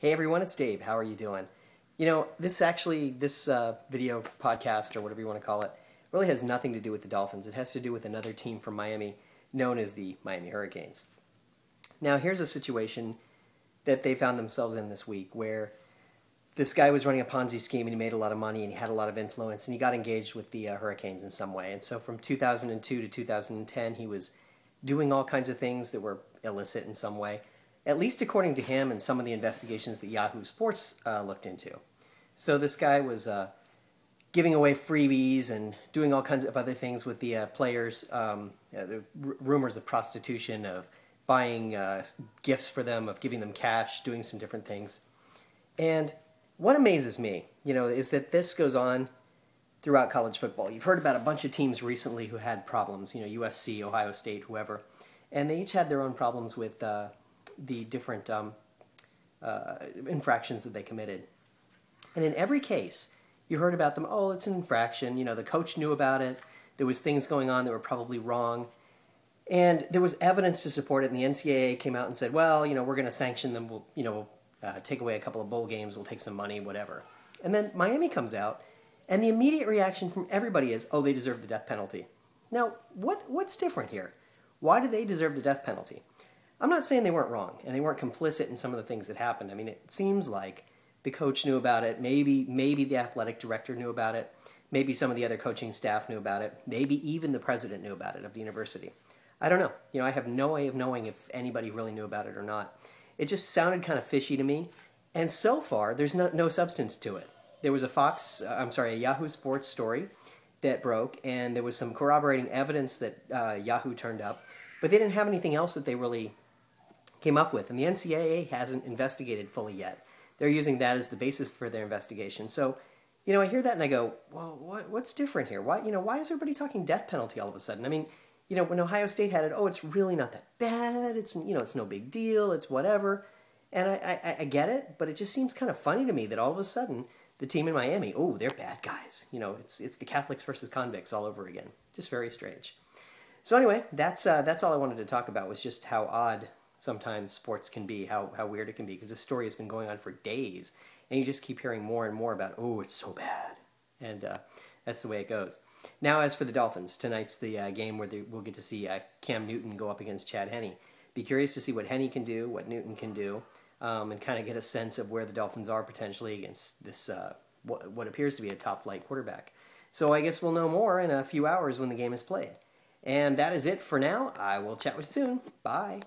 Hey everyone, it's Dave. How are you doing? This video podcast, or whatever you want to call it, really has nothing to do with the Dolphins. It has to do with another team from Miami known as the Miami Hurricanes. Now, here's a situation that they found themselves in this week where this guy was running a Ponzi scheme and he made a lot of money and he had a lot of influence and he got engaged with the Hurricanes in some way. And so from 2002 to 2010, he was doing all kinds of things that were illicit in some way, at least according to him and some of the investigations that Yahoo Sports looked into. So this guy was giving away freebies and doing all kinds of other things with the players, the rumors of prostitution, of buying gifts for them, of giving them cash, doing some different things. And what amazes me, is that this goes on throughout college football. You've heard about a bunch of teams recently who had problems, USC, Ohio State, whoever, and they each had their own problems with the different infractions that they committed. And in every case, you heard about them, oh, it's an infraction, the coach knew about it, there was things going on that were probably wrong, and there was evidence to support it, and the NCAA came out and said, well, we're going to sanction them, we'll take away a couple of bowl games, we'll take some money, whatever. And then Miami comes out, and the immediate reaction from everybody is, oh, they deserve the death penalty. Now, what's different here? Why do they deserve the death penalty? I'm not saying they weren't wrong, and they weren't complicit in some of the things that happened. I mean, it seems like the coach knew about it, maybe the athletic director knew about it, maybe some of the other coaching staff knew about it, maybe even the president knew about it of the university. I don't know. I have no way of knowing if anybody really knew about it or not. It just sounded kind of fishy to me, and so far, there's no substance to it. There was a Yahoo Sports story that broke, and there was some corroborating evidence that Yahoo turned up, but they didn't have anything else that they really came up with, and the NCAA hasn't investigated fully yet. They're using that as the basis for their investigation. So, I hear that and I go, well, what's different here? Why is everybody talking death penalty all of a sudden? I mean, when Ohio State had it, oh, it's really not that bad. It's it's no big deal. It's whatever. And I get it, but it just seems kind of funny to me that all of a sudden the team in Miami, oh, they're bad guys. It's the Catholics versus convicts all over again. Just very strange. So anyway, that's all I wanted to talk about, was just how odd sometimes sports can be, how weird it can be, because this story has been going on for days, and you just keep hearing more and more about, oh, it's so bad, and that's the way it goes. Now, as for the Dolphins, tonight's the game where we'll get to see Cam Newton go up against Chad Henne. Be curious to see what Henne can do, what Newton can do, and kind of get a sense of where the Dolphins are potentially against this what appears to be a top-flight quarterback. So I guess we'll know more in a few hours when the game is played. And that is it for now. I will chat with you soon. Bye.